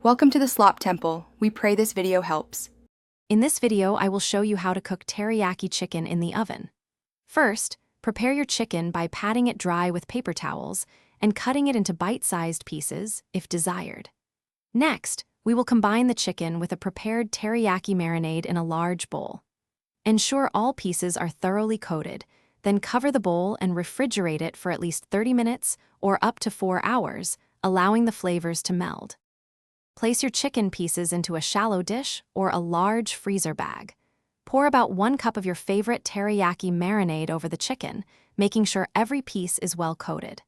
Welcome to the Slop Temple. We pray this video helps. In this video, I will show you how to cook teriyaki chicken in the oven. First, prepare your chicken by patting it dry with paper towels and cutting it into bite-sized pieces if desired. Next, we will combine the chicken with a prepared teriyaki marinade in a large bowl. Ensure all pieces are thoroughly coated, then cover the bowl and refrigerate it for at least 30 minutes or up to 4 hours, allowing the flavors to meld. Place your chicken pieces into a shallow dish or a large freezer bag. Pour about 1 cup of your favorite teriyaki marinade over the chicken, making sure every piece is well coated.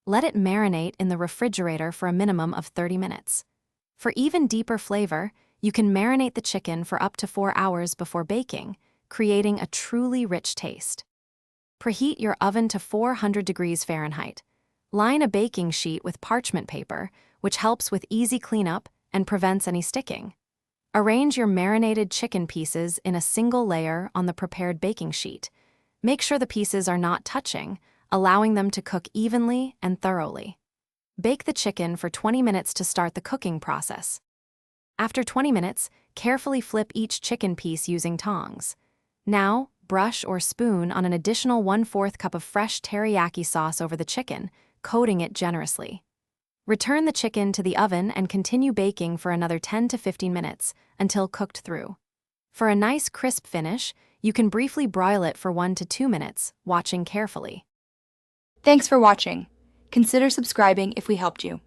Let it marinate in the refrigerator for a minimum of 30 minutes. For even deeper flavor, you can marinate the chicken for up to 4 hours before baking, creating a truly rich taste. Preheat your oven to 400 degrees Fahrenheit. Line a baking sheet with parchment paper, which helps with easy cleanup and prevents any sticking. Arrange your marinated chicken pieces in a single layer on the prepared baking sheet. Make sure the pieces are not touching, allowing them to cook evenly and thoroughly. Bake the chicken for 20 minutes to start the cooking process. After 20 minutes, carefully flip each chicken piece using tongs. Now, brush or spoon on an additional 1/4 cup of fresh teriyaki sauce over the chicken, coating it generously. Return the chicken to the oven and continue baking for another 10 to 15 minutes until cooked through. For a nice crisp finish, you can briefly broil it for 1 to 2 minutes, watching carefully. Thanks for watching. Consider subscribing if we helped you.